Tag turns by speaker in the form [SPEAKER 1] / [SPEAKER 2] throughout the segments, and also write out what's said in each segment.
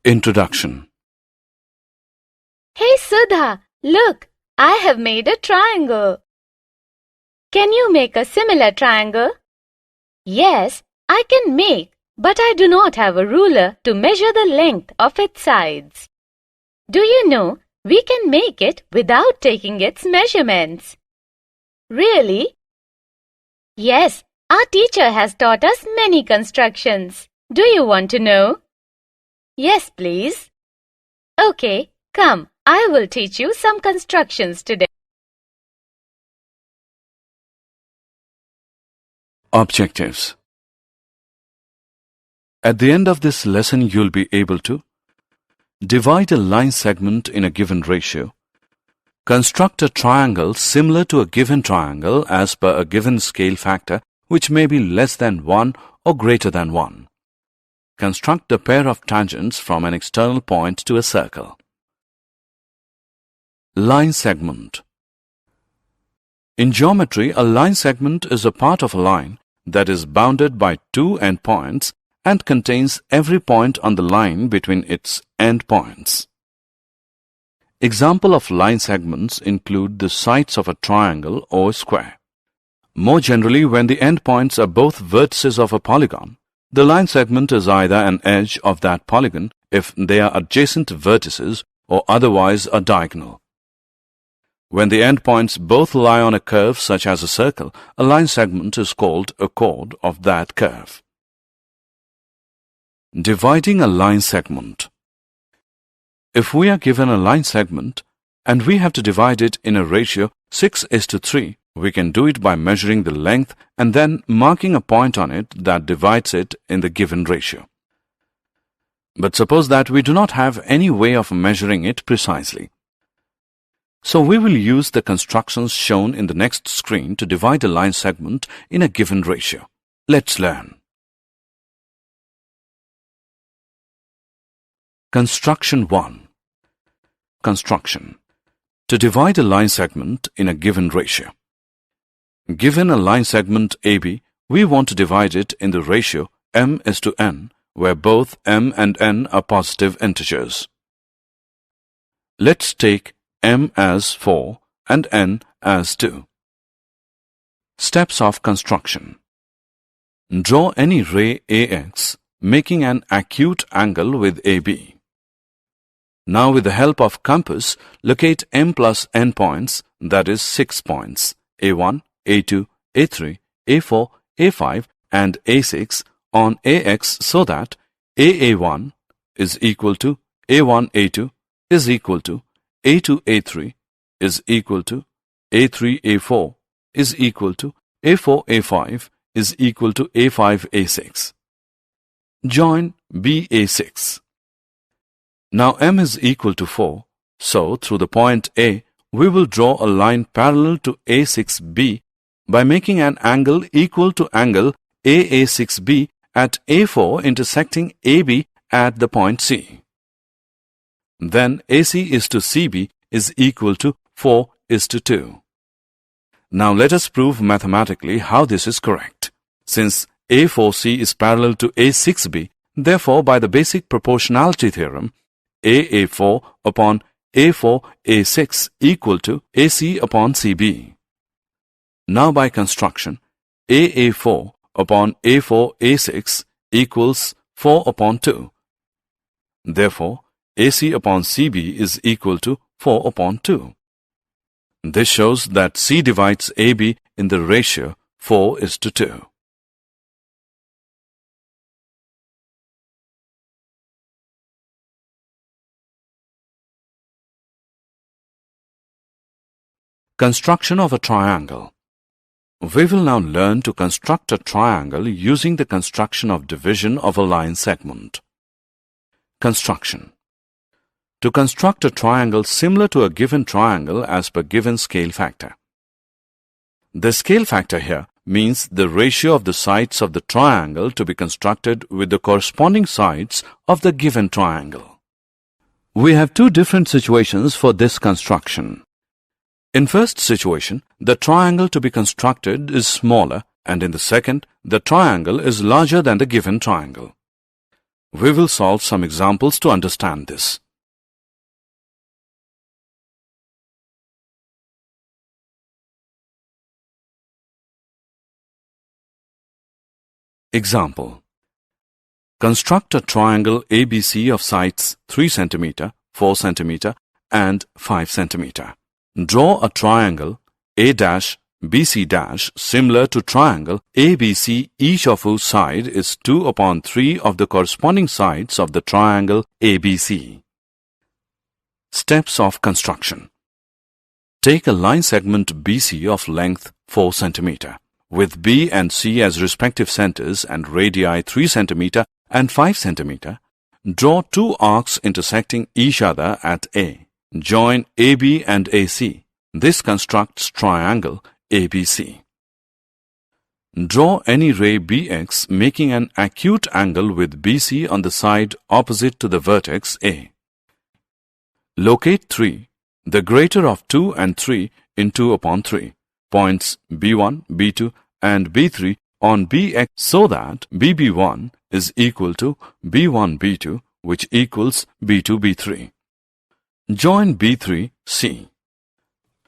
[SPEAKER 1] Introduction.
[SPEAKER 2] Hey Sudha, look, I have made a triangle. Can you make a similar triangle? Yes, I can make, but I do not have a ruler to measure the length of its sides. Do you know, we can make it without taking its measurements. Really? Yes, our teacher has taught us many constructions. Do you want to know? Yes, please. Okay, come, I will teach you some constructions today.
[SPEAKER 1] Objectives. At the end of this lesson, you'll be able to divide a line segment in a given ratio, construct a triangle similar to a given triangle as per a given scale factor which may be less than 1 or greater than 1. Construct a pair of tangents from an external point to a circle. Line segment. In geometry, a line segment is a part of a line that is bounded by two endpoints and contains every point on the line between its endpoints. Example of line segments include the sides of a triangle or square. More generally, when the endpoints are both vertices of a polygon, the line segment is either an edge of that polygon if they are adjacent vertices or otherwise a diagonal. When the endpoints both lie on a curve such as a circle, a line segment is called a chord of that curve. Dividing a line segment. If we are given a line segment and we have to divide it in a ratio 6:3, we can do it by measuring the length and then marking a point on it that divides it in the given ratio. But suppose that we do not have any way of measuring it precisely. So we will use the constructions shown in the next screen to divide a line segment in a given ratio. Let's learn. Construction 1. Construction. To divide a line segment in a given ratio. Given a line segment AB, we want to divide it in the ratio m:n, where both m and n are positive integers. Let's take m as 4 and n as 2. Steps of construction. Draw any ray AX, making an acute angle with AB. Now with the help of compass, locate m plus n points, that is 6 points, A1, A2, A3, A4, A5 and A6 on AX so that AA1 is equal to A1A2 is equal to A2A3 is equal to A3A4 is equal to A4A5 is equal to A5A6. Join BA6. Now m is equal to 4, so through the point A, we will draw a line parallel to A6B by making an angle equal to angle AA6B at A4 intersecting AB at the point C. Then AC is to CB is equal to 4:2. Now let us prove mathematically how this is correct. Since A4C is parallel to A6B, therefore by the basic proportionality theorem, AA4 upon A4A6 equal to AC upon CB. Now by construction, AA4 upon A4A6 equals 4 upon 2. Therefore, AC upon CB is equal to 4 upon 2. This shows that C divides AB in the ratio 4:2. Construction of a triangle. We will now learn to construct a triangle using the construction of division of a line segment. Construction. To construct a triangle similar to a given triangle as per given scale factor. The scale factor here means the ratio of the sides of the triangle to be constructed with the corresponding sides of the given triangle. We have two different situations for this construction. In first situation, the triangle to be constructed is smaller, and in the second, the triangle is larger than the given triangle. We will solve some examples to understand this. Example. Construct a triangle ABC of sides 3 cm, 4 cm and 5 cm. Draw a triangle A-BC- similar to triangle ABC, each of whose side is 2/3 of the corresponding sides of the triangle ABC. Steps of construction. Take a line segment BC of length 4 cm, with B and C as respective centers and radii 3 cm and 5 cm. Draw two arcs intersecting each other at A. Join AB and AC. This constructs triangle ABC. Draw any ray BX making an acute angle with BC on the side opposite to the vertex A. Locate 3, the greater of 2 and 3 in 2/3, points B1, B2 and B3 on BX so that BB1 is equal to B1, B2, which equals B2, B3. Join B3, C.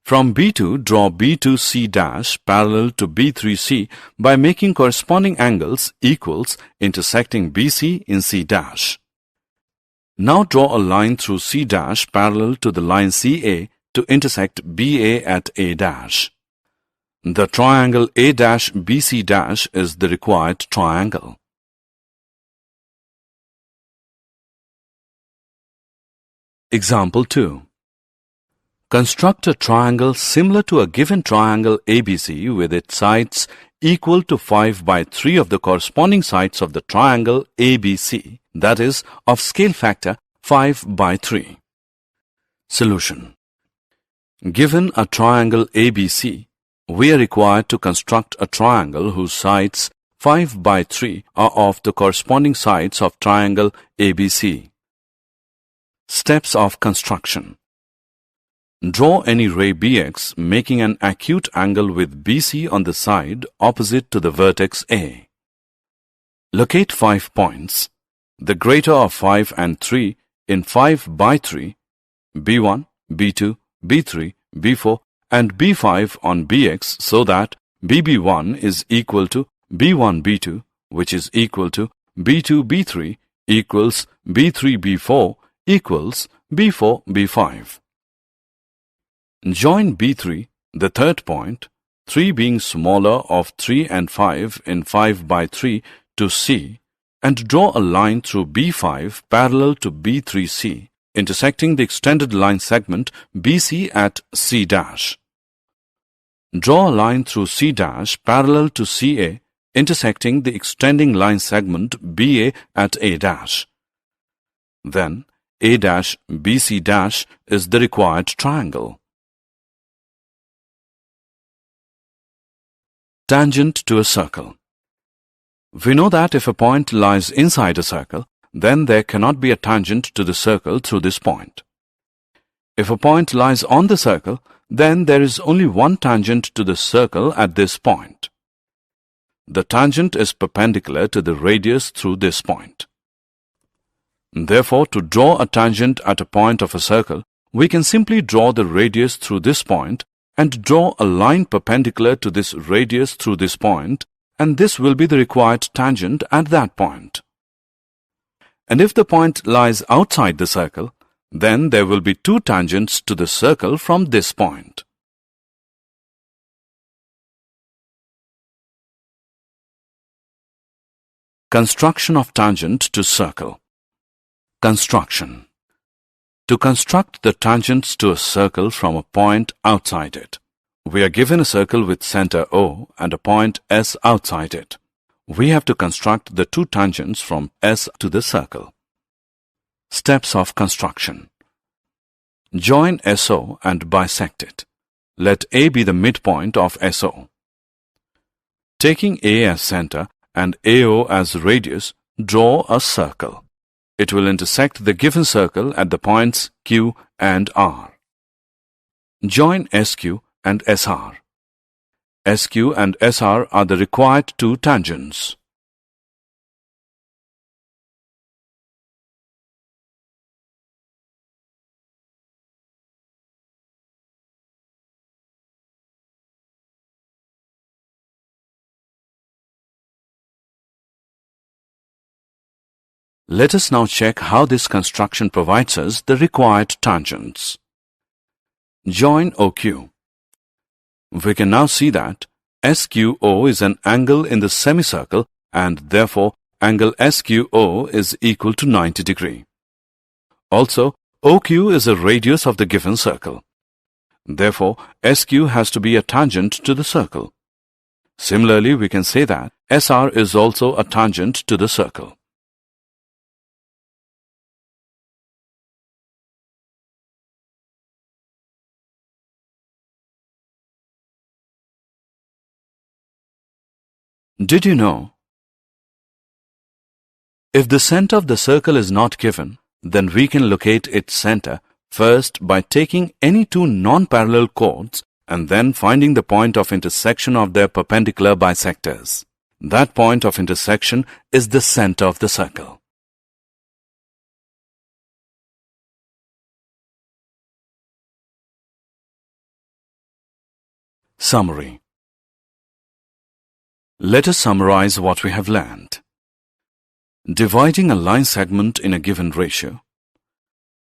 [SPEAKER 1] From B2, draw B2C' parallel to B3C by making corresponding angles equals intersecting BC in C'. Now draw a line through C' parallel to the line CA to intersect BA at A'. The triangle A'-BC' is the required triangle. Example 2. Construct a triangle similar to a given triangle ABC with its sides equal to 5/3 of the corresponding sides of the triangle ABC, that is, of scale factor 5/3. Solution. Given a triangle ABC, we are required to construct a triangle whose sides 5/3 are of the corresponding sides of triangle ABC. Steps of construction. Draw any ray BX making an acute angle with BC on the side opposite to the vertex A. Locate 5 points, the greater of 5 and 3 in 5/3, B1, B2, B3, B4 and B5 on BX so that BB1 is equal to B1, B2, which is equal to B2, B3 equals B3, B4 equals B4, B5. Join B3, the third point, 3 being smaller of 3 and 5 in 5/3 to C, and draw a line through B5 parallel to B3C, intersecting the extended line segment BC at C'. Draw a line through C' parallel to CA, intersecting the extending line segment BA at A'. Then A'-BC' is the required triangle. Tangent to a circle. We know that if a point lies inside a circle, then there cannot be a tangent to the circle through this point. If a point lies on the circle, then there is only one tangent to the circle at this point. The tangent is perpendicular to the radius through this point. Therefore, to draw a tangent at a point of a circle, we can simply draw the radius through this point and draw a line perpendicular to this radius through this point, and this will be the required tangent at that point. And if the point lies outside the circle, then there will be two tangents to the circle from this point. Construction of tangent to circle. Construction. To construct the tangents to a circle from a point outside it, we are given a circle with center O and a point S outside it. We have to construct the two tangents from S to the circle. Steps of construction. Join SO and bisect it. Let A be the midpoint of SO. Taking A as center and AO as radius, draw a circle. It will intersect the given circle at the points Q and R. Join SQ and SR. SQ and SR are the required two tangents. Let us now check how this construction provides us the required tangents. Join OQ. We can now see that SQO is an angle in the semicircle and therefore angle SQO is equal to 90 degree. Also, OQ is a radius of the given circle. Therefore, SQ has to be a tangent to the circle. Similarly, we can say that SR is also a tangent to the circle. Did you know? If the center of the circle is not given, then we can locate its center first by taking any two non-parallel chords and then finding the point of intersection of their perpendicular bisectors. That point of intersection is the center of the circle. Summary. Let us summarize what we have learned. Dividing a line segment in a given ratio.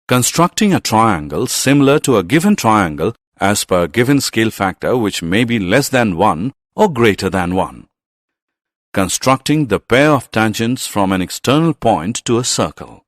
[SPEAKER 1] Constructing a triangle similar to a given triangle as per a given scale factor which may be less than 1 or greater than 1. Constructing the pair of tangents from an external point to a circle.